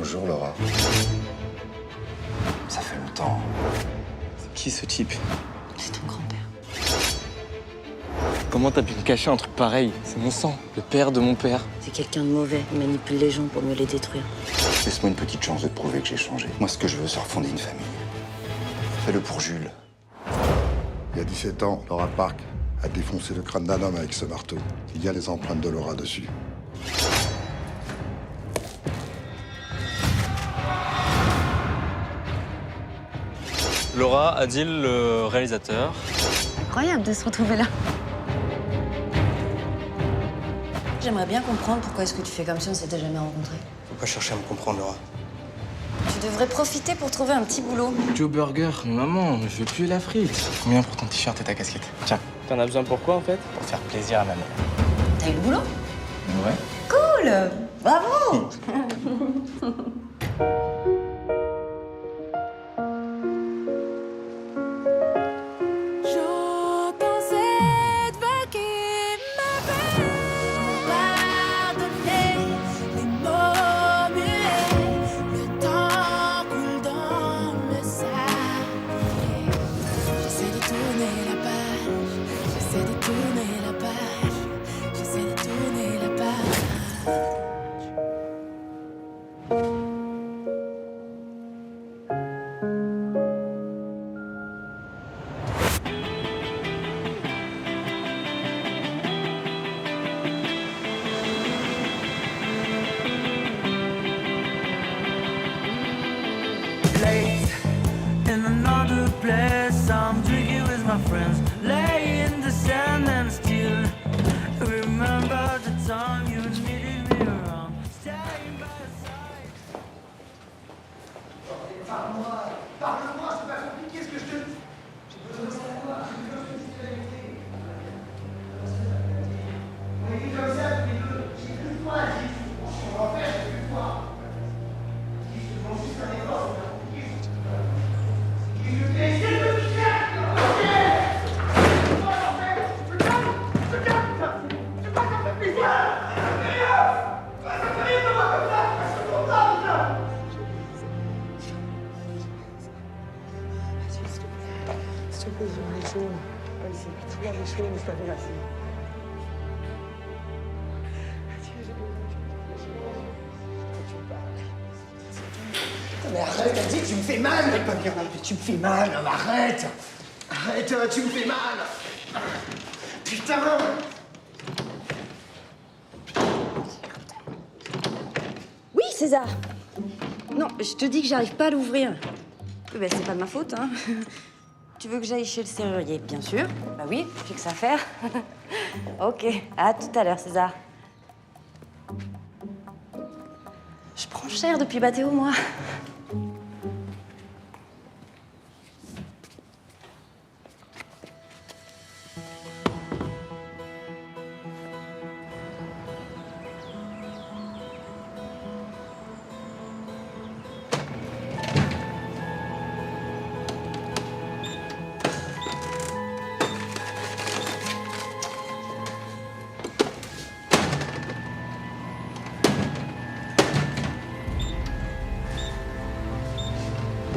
Bonjour Laura. Ça fait longtemps. C'est qui ce type? C'est ton grand-père. Comment t'as pu me cacher un truc pareil? C'est mon sang, le père de mon père. C'est quelqu'un de mauvais. Il manipule les gens pour mieux les détruire. Laisse-moi une petite chance de te prouver que j'ai changé. Moi, ce que je veux, c'est refonder une famille. Fais-le pour Jules. Il y a 17 ans, Laura Park a défoncé le crâne d'un homme avec ce marteau. Il y a les empreintes de Laura dessus. Laura, Adil, le réalisateur. Incroyable de se retrouver là. J'aimerais bien comprendre pourquoi est-ce que tu fais comme si on s'était jamais rencontrés. Faut pas chercher à me comprendre, Laura. Tu devrais profiter pour trouver un petit boulot. Joe Burger, maman, je veux plus la frite. Combien pour ton t-shirt et ta casquette? Tiens, t'en as besoin pour quoi en fait? Pour faire plaisir à ma mère. T'as eu le boulot? Ouais. Cool! Bravo! J'entends cette voix qui m'appelle. Pardonnez les mots muets. Le temps coule dans le sable. J'essaie de tourner la page. J'essaie de tourner la page. J'essaie de tourner la page. Late in another place, I'm drinking with my friends. Lay in the sand and still remember the time you needed me around. Staying by your side. Parle-moi, c'est pas compliqué ce que je te dis. J'ai besoin de savoir, j'ai besoin de te la vérité. On est comme ça tous les deux. J'ai plus de toi, Gilles. Si on va en faire, j'ai plus de toi. Gilles, je te demande juste un effort, c'est pas compliqué. Gilles, je t'ai essayé de me faire. Ok. Moi, en fait, je calme. Tu vois, ça me fait plaisir. Ça fait rien. Ça fait rien de voir comme ça. Je suis content de ça. S'il te plaît, je vais les choses. Vas-y, tu vois les choses, ça vient assez. Mais arrête, t'as dit, tu me fais mal, mec, pas bien, tu me fais mal, non, mais arrête. Arrête, tu me fais mal. Putain. Oui, César! Non, je te dis que j'arrive pas à l'ouvrir. Ben, c'est pas de ma faute, hein. Tu veux que j'aille chez le serrurier? Bien sûr. Bah oui, j'ai que ça à faire. Ok, à tout à l'heure, César. Je prends cher depuis Bathéo, moi.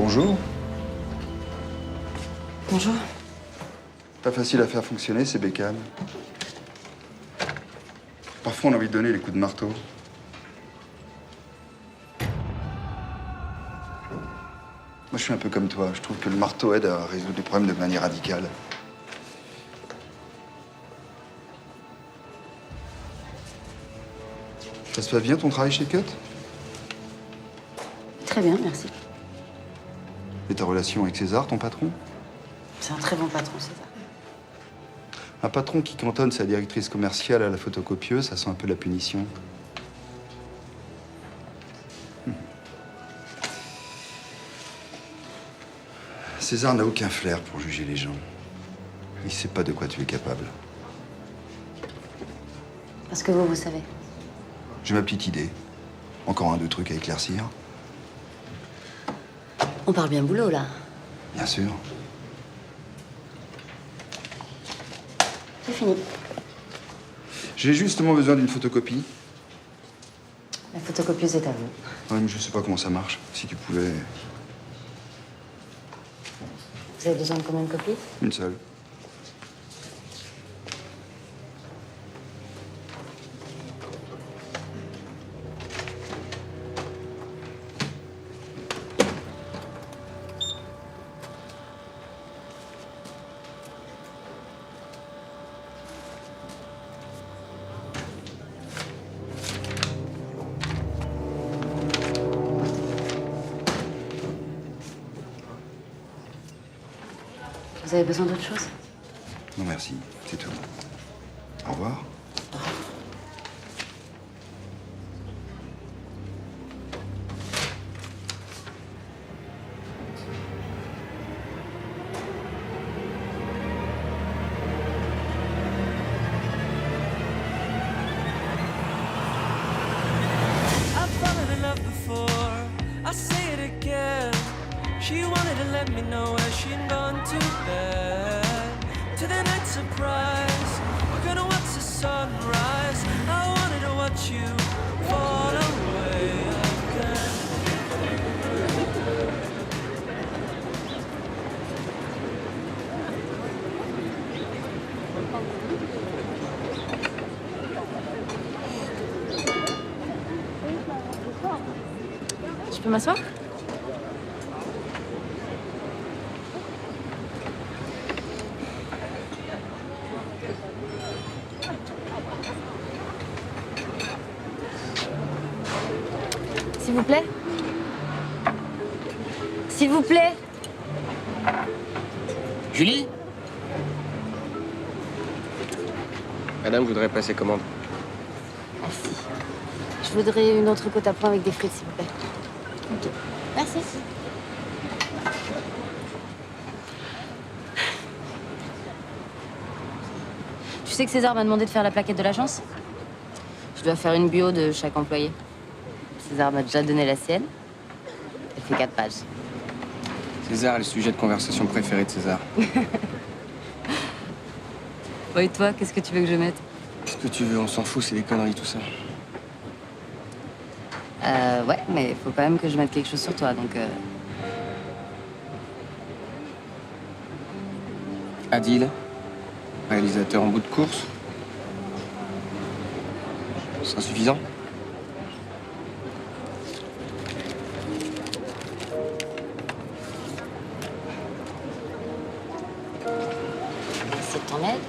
Bonjour. Bonjour. Pas facile à faire fonctionner, ces bécanes. Parfois, on a envie de donner les coups de marteau. Moi, je suis un peu comme toi. Je trouve que le marteau aide à résoudre les problèmes de manière radicale. Ça se passe bien, ton travail chez Cut? Très bien, merci. Et ta relation avec César, ton patron? C'est un très bon patron, César. Un patron qui cantonne sa directrice commerciale à la photocopieuse, ça sent un peu la punition. César n'a aucun flair pour juger les gens. Il sait pas de quoi tu es capable. Parce que vous savez. J'ai ma petite idée. Encore un, deux trucs à éclaircir. On parle bien boulot, là. Bien sûr. C'est fini. J'ai justement besoin d'une photocopie. La photocopieuse est à vous. Ouais, mais je sais pas comment ça marche. Si tu pouvais... Vous avez besoin de combien de copies? Une seule. Vous avez besoin d'autre chose? Non, merci. C'est tout. Au revoir. I've fallen in love before, I'll say it again. She wanted to let me know where she'd gone to bed. To the night surprise, we're gonna watch the sunrise. I wanted to watch you fall away again. Je peux m'asseoir? S'il vous plaît? S'il vous plaît? Julie? Madame voudrait passer commande. Merci. Je voudrais une autre côte à point avec des frites, s'il vous plaît. Ok. Merci. Tu sais que César m'a demandé de faire la plaquette de l'agence? Je dois faire une bio de chaque employé. César m'a déjà donné la sienne. Elle fait 4 pages. César est le sujet de conversation préféré de César. Bon, et toi, qu'est-ce que tu veux que je mette? Ce que tu veux, on s'en fout, c'est des conneries tout ça. Ouais, mais faut quand même que je mette quelque chose sur toi, donc... Adil, réalisateur en bout de course. Ce sera suffisant? C'est ton aide?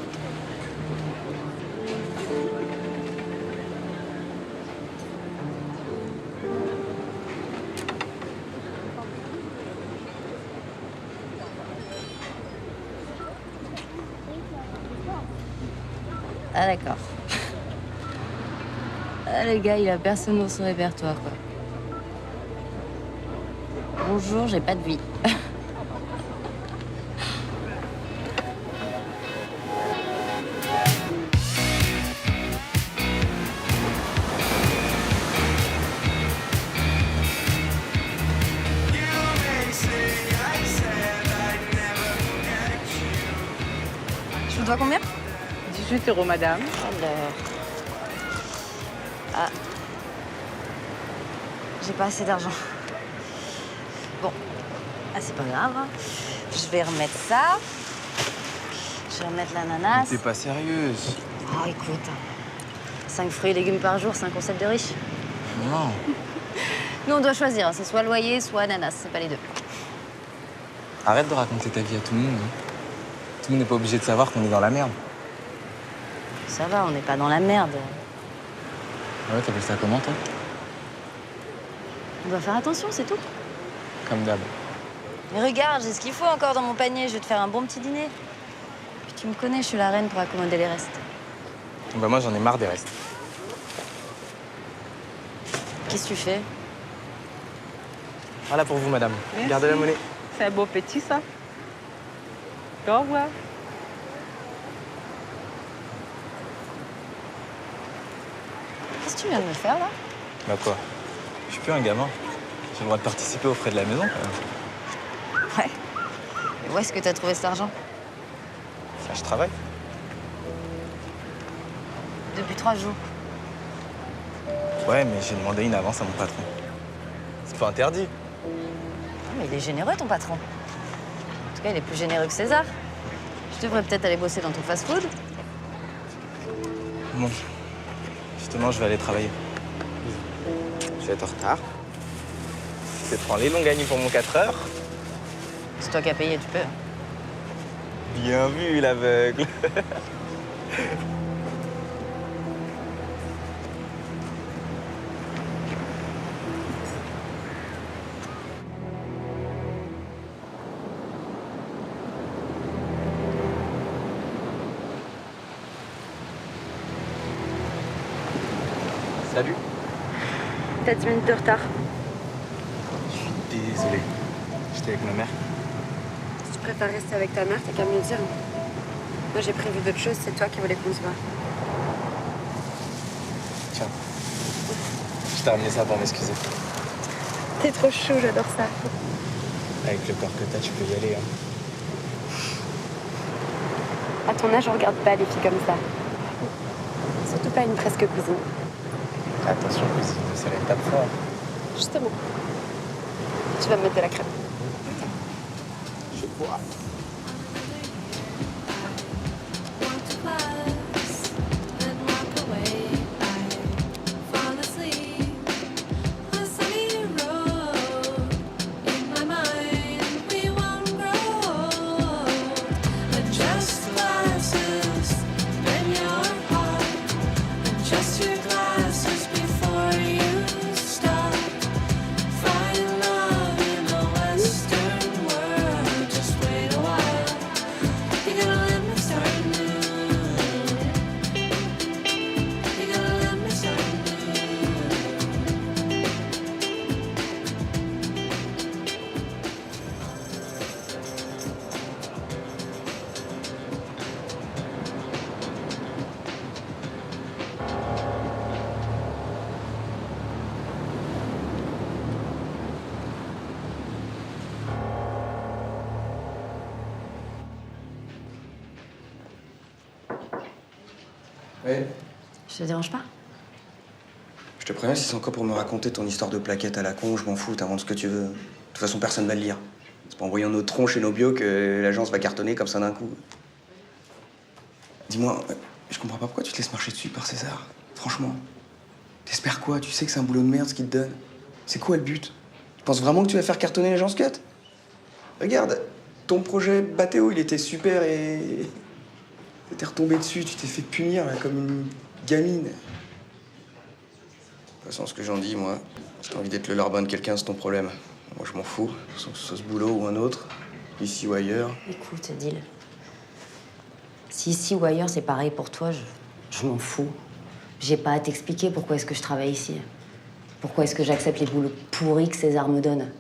Ah d'accord. Ah le gars, il a personne dans son répertoire, quoi. Bonjour, j'ai pas de vie. Je vous dois combien? 18 €, madame. Alors... Ah. J'ai pas assez d'argent. Bon. Ah, c'est pas grave. Hein. Je vais remettre ça. Je vais remettre l'ananas. T'es pas sérieuse? Oh, écoute. 5 fruits et légumes par jour, c'est un concept de riche. Non. Nous, on doit choisir. C'est soit loyer, soit ananas. C'est pas les deux. Arrête de raconter ta vie à tout le monde. Hein. Tout le monde n'est pas obligé de savoir qu'on est dans la merde. Ça va, on n'est pas dans la merde. Ah ouais, t'appelles ça comment, toi? On doit faire attention, c'est tout. Comme d'hab. Mais regarde, j'ai ce qu'il faut encore dans mon panier. Je vais te faire un bon petit dîner. Puis tu me connais, je suis la reine pour accommoder les restes. Bah moi, j'en ai marre des restes. Qu'est-ce que tu fais? Voilà pour vous, madame. Merci. Gardez la monnaie. C'est un beau petit, ça. Au revoir. Qu'est-ce que tu viens de me faire, là? Bah quoi? Je suis plus un gamin. J'ai le droit de participer aux frais de la maison, quand même. Ouais. Et où est-ce que t'as trouvé cet argent? Là, je travaille. Depuis 3 jours. Ouais, mais j'ai demandé une avance à mon patron. C'est pas interdit. Ah, mais il est généreux, ton patron. En tout cas, il est plus généreux que César. Je devrais peut-être aller bosser dans ton fast-food. Bon, justement, je vais aller travailler. Je vais être en retard. Je vais prendre les longues nuits pour mon 4 heures. C'est toi qui as payé, tu peux. Bien vu, l'aveugle. Salut. T'as 10 minutes de retard. Je suis désolé. J'étais avec ma mère. Si tu préfères rester avec ta mère, t'as qu'à me le dire. Moi, j'ai prévu d'autres choses, c'est toi qui voulais qu'on se voit. Tiens. Je t'ai ramené ça pour m'excuser. T'es trop chou, j'adore ça. Avec le corps que t'as, tu peux y aller. Hein. À ton âge, on regarde pas les filles comme ça. Surtout pas une presque cousine. Attention, cousine, c'est la tape fort. Justement. Tu vas me mettre de la crème. Je vois. Ouais. Je te dérange pas? Je te préviens, si c'est encore pour me raconter ton histoire de plaquette à la con, je m'en fous, t'inventes ce que tu veux. De toute façon, personne va le lire. C'est pas en voyant nos tronches et nos bios que l'agence va cartonner comme ça d'un coup. Dis-moi, je comprends pas pourquoi tu te laisses marcher dessus par César. Franchement. T'espères quoi? Tu sais que c'est un boulot de merde ce qu'il te donne. C'est quoi le but? Tu penses vraiment que tu vas faire cartonner l'agence Cut? Regarde, ton projet Bathéo, il était super et... T'es retombé dessus, tu t'es fait punir là, comme une gamine. De toute façon, ce que j'en dis, moi, si t'as envie d'être le larbin de quelqu'un, c'est ton problème. Moi, je m'en fous. De toute façon, que ce soit ce boulot ou un autre, ici ou ailleurs. Écoute, Dil. Si ici ou ailleurs, c'est pareil pour toi, je m'en fous. J'ai pas à t'expliquer pourquoi est-ce que je travaille ici. Pourquoi est-ce que j'accepte les boulots pourris que César me donne.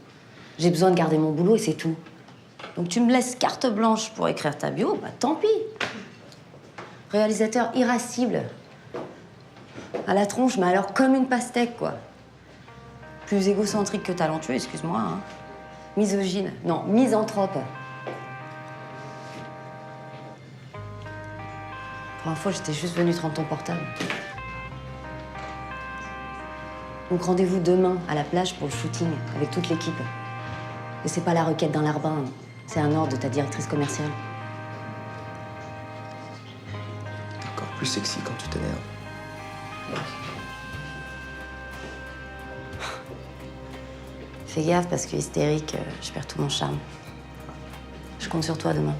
J'ai besoin de garder mon boulot et c'est tout. Donc tu me laisses carte blanche pour écrire ta bio, bah tant pis. Réalisateur irascible. À la tronche, mais alors comme une pastèque, quoi. Plus égocentrique que talentueux, excuse-moi. Hein. Misogyne. Non, misanthrope. Pour info, j'étais juste venue te rendre ton portable. Donc rendez-vous demain à la plage pour le shooting, avec toute l'équipe. Et c'est pas la requête d'un larbin, c'est un ordre de ta directrice commerciale. T'es encore plus sexy quand tu t'énerves. Fais gaffe parce que hystérique, je perds tout mon charme. Je compte sur toi demain.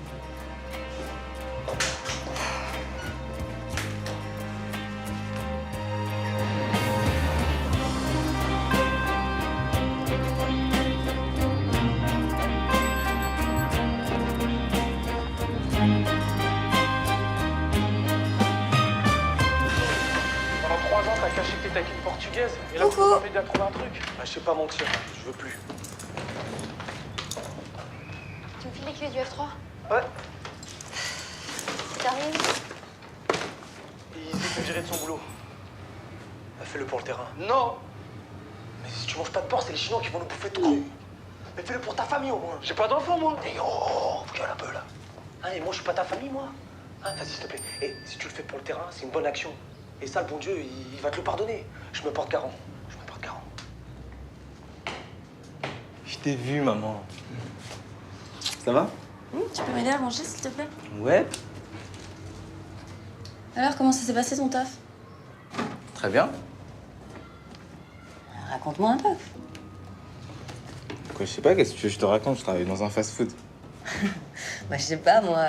Pendant 3 ans, t'as caché que t'étais avec une portugaise. Et là, tu m'as fait bien trouver un truc. Bah, je sais pas mentir, je veux plus. Tu me files les clés du F3? Ouais. T'arrives? Il s'est fait virer de son boulot. Bah, fais-le pour le terrain. Non! Mais si tu manges pas de porc, c'est les Chinois qui vont nous bouffer tout. Mais fais-le pour ta famille au moins. J'ai pas d'enfant, moi. Et oh, regarde un peu là. Hein, et moi, je suis pas ta famille, moi. Hein, vas-y, s'il te plaît. Et si tu le fais pour le terrain, c'est une bonne action. Et ça, le bon Dieu, il va te le pardonner. Je me porte garant. Je me porte garant. Je t'ai vu, maman. Ça va? Tu peux m'aider à ranger, s'il te plaît? Ouais. Alors, comment ça s'est passé ton taf? Très bien. Raconte-moi un peu. Quoi, je sais pas, qu'est-ce que tu veux que je te raconte? Je travaille dans un fast-food. Bah, je sais pas, moi,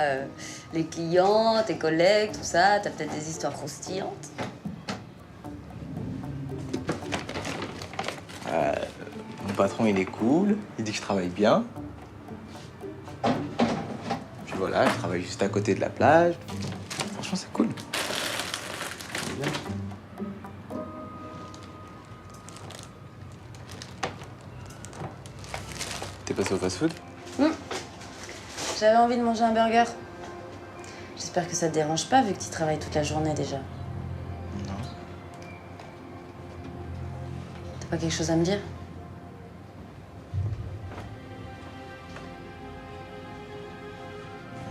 les clients, tes collègues, tout ça, t'as peut-être des histoires croustillantes. Mon patron, il est cool. Il dit que je travaille bien. Puis voilà, je travaille juste à côté de la plage. Franchement, c'est cool. T'es passé au fast-food? J'avais envie de manger un burger. J'espère que ça te dérange pas, vu que tu travailles toute la journée déjà. Non. T'as pas quelque chose à me dire?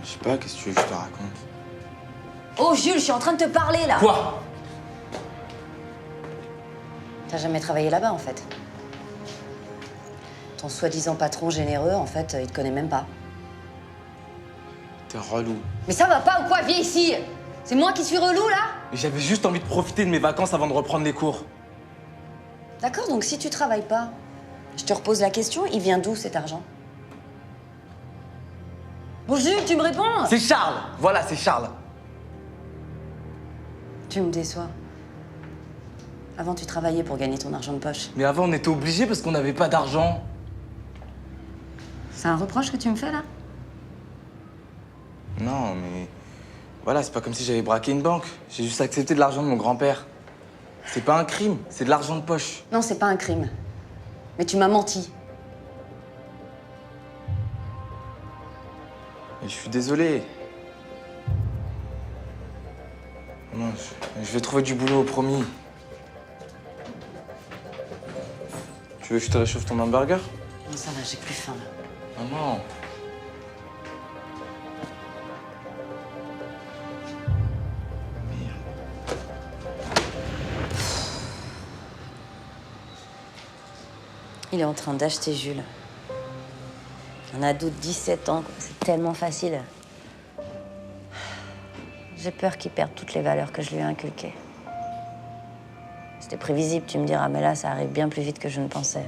Je sais pas, qu'est-ce que tu veux que je te raconte? Oh, Jules, je suis en train de te parler, là! Quoi? T'as jamais travaillé là-bas, en fait. Ton soi-disant patron généreux, en fait, il te connaît même pas. T'es relou. Mais ça va pas ou quoi? Viens ici! C'est moi qui suis relou, là? J'avais juste envie de profiter de mes vacances avant de reprendre les cours. D'accord, donc si tu travailles pas, je te repose la question, il vient d'où cet argent? Bon, Jules, tu me réponds? C'est Charles! Voilà, c'est Charles. Tu me déçois. Avant, tu travaillais pour gagner ton argent de poche. Mais avant, on était obligés parce qu'on n'avait pas d'argent. C'est un reproche que tu me fais, là? Non, mais... Voilà, c'est pas comme si j'avais braqué une banque. J'ai juste accepté de l'argent de mon grand-père. C'est pas un crime, c'est de l'argent de poche. Non, c'est pas un crime. Mais tu m'as menti. Et je suis désolé. Non, je vais trouver du boulot, promis. Tu veux que je te réchauffe ton hamburger? Non, ça va, j'ai plus faim, là. Maman. Il est en train d'acheter Jules. Un ado de 17 ans, quoi. C'est tellement facile. J'ai peur qu'il perde toutes les valeurs que je lui ai inculquées. C'était prévisible, tu me diras, mais là, ça arrive bien plus vite que je ne pensais.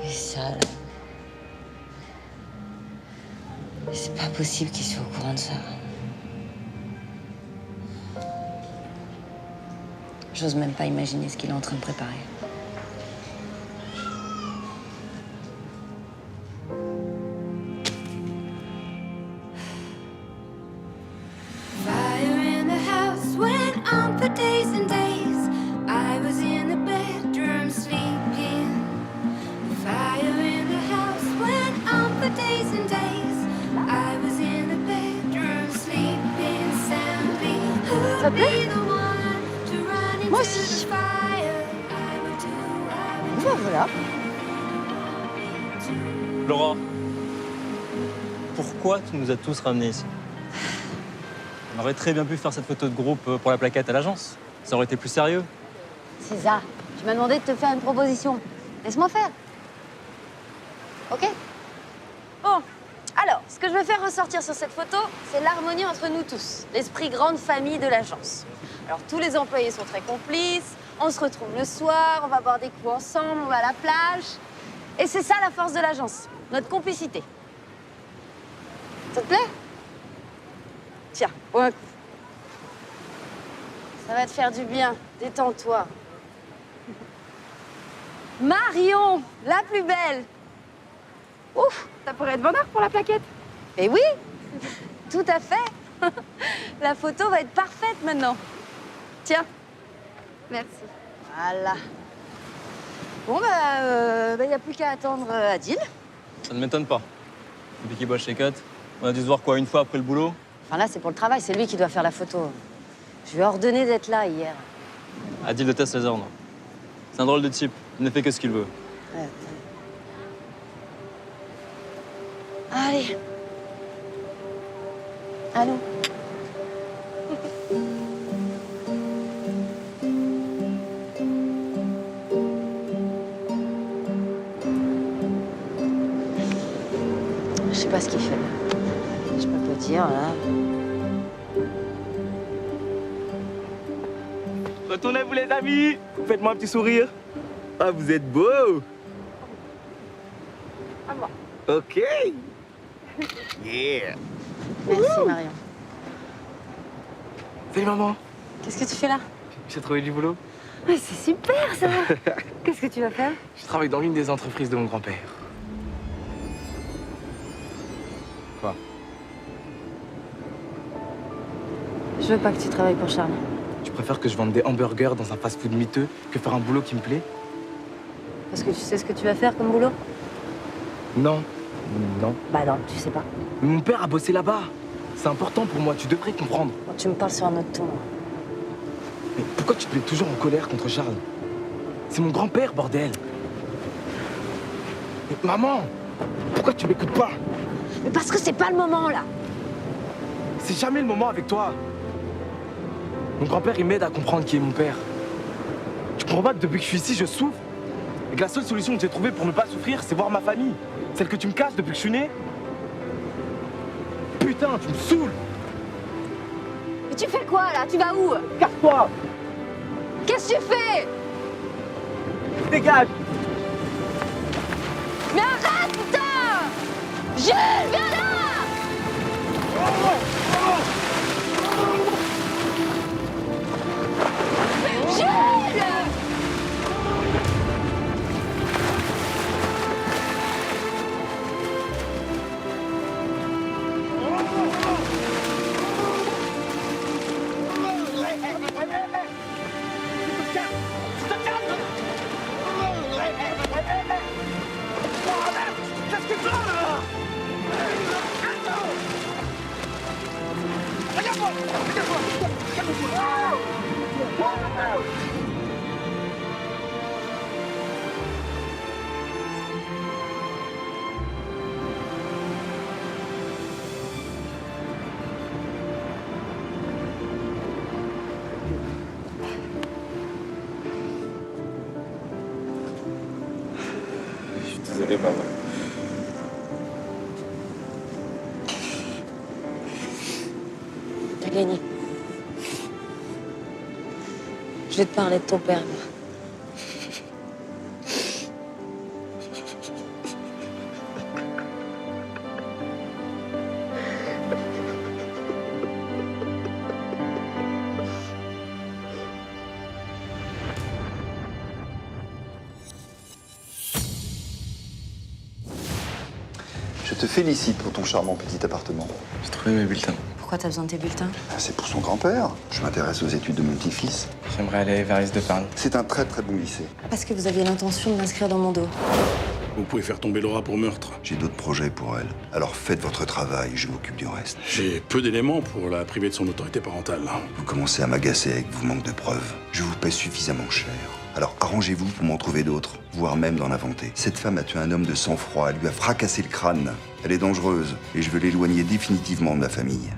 Et ça, là... C'est pas possible qu'il soit au courant de ça. J'ose même pas imaginer ce qu'il est en train de préparer. Fire in the house went on for days and days. I was in the bedroom sleeping. Fire in the house went on for days and days. I was in the bedroom sleeping soundly. Who'll be the one to run into Moi aussi. the fire? I will do, Ben voilà. Laura, pourquoi tu nous as tous ramenés ici? On aurait très bien pu faire cette photo de groupe pour la plaquette à l'agence. Ça aurait été plus sérieux. César, tu m'as demandé de te faire une proposition. Laisse-moi faire. Ok? Bon, alors, ce que je veux faire ressortir sur cette photo, c'est l'harmonie entre nous tous, l'esprit grande famille de l'agence. Alors, tous les employés sont très complices, on se retrouve le soir, on va boire des coups ensemble, on va à la plage. Et c'est ça la force de l'agence, notre complicité. Ça te plaît? Tiens, bois un coup. Ça va te faire du bien, détends-toi. Marion, la plus belle. Ouf, ça pourrait être bonheur pour la plaquette. Eh oui, tout à fait. La photo va être parfaite maintenant. Tiens. Merci. Voilà. Bon, y a plus qu'à attendre Adil. Ça ne m'étonne pas. Depuis qu'il bosse chez Cut, on a dû se voir quoi, une fois après le boulot? Enfin là, c'est pour le travail, c'est lui qui doit faire la photo. Je lui ai ordonné d'être là hier. Adil déteste les ordres. C'est un drôle de type, il ne fait que ce qu'il veut. Ouais. Allez. Allô. Je sais pas ce qu'il fait. Je peux pas dire, là. Retournez-vous les amis. Faites-moi un petit sourire. Ah, vous êtes beaux. À moi. Ok. Yeah. Merci, Marion. Salut maman. Qu'est-ce que tu fais là? J'ai trouvé du boulot. Ouais, c'est super, ça. Qu'est-ce que tu vas faire? Je travaille dans l'une des entreprises de mon grand-père. Quoi? Je veux pas que tu travailles pour Charles. Tu préfères que je vende des hamburgers dans un fast-food miteux que faire un boulot qui me plaît? Parce que tu sais ce que tu vas faire comme boulot? Non. Non. Bah non, tu sais pas. Mais mon père a bossé là-bas. C'est important pour moi, tu devrais comprendre. Bon, tu me parles sur un autre ton. Mais pourquoi tu te mets toujours en colère contre Charles? C'est mon grand-père, bordel. Mais maman, pourquoi tu m'écoutes pas? Mais parce que c'est pas le moment, là. C'est jamais le moment avec toi. Mon grand-père, il m'aide à comprendre qui est mon père. Tu comprends pas que depuis que je suis ici, je souffre? Et que la seule solution que j'ai trouvée pour ne pas souffrir, c'est voir ma famille. Celle que tu me casses depuis que je suis né. Putain, tu me saoules. Mais tu fais quoi, là? Tu vas où? Casse-toi. Qu'est-ce que tu fais? Dégage. Mais arrête, putain! Jules, viens là! Jules! Désolé, maman. T'as gagné. Je vais te parler de ton père, moi. Je te félicite pour ton charmant petit appartement. J'ai trouvé mes bulletins. Pourquoi t'as besoin de tes bulletins? C'est pour son grand-père. Je m'intéresse aux études de mon petit-fils. J'aimerais aller vers l'Est de Paris. C'est un très très bon lycée. Parce que vous aviez l'intention de m'inscrire dans mon dos. Vous pouvez faire tomber Laura pour meurtre. J'ai d'autres projets pour elle. Alors faites votre travail, je m'occupe du reste. J'ai peu d'éléments pour la priver de son autorité parentale. Vous commencez à m'agacer avec vos manques de preuves. Je vous paie suffisamment cher. Alors arrangez-vous pour m'en trouver d'autres, voire même d'en inventer. Cette femme a tué un homme de sang-froid, elle lui a fracassé le crâne. Elle est dangereuse et je veux l'éloigner définitivement de ma famille.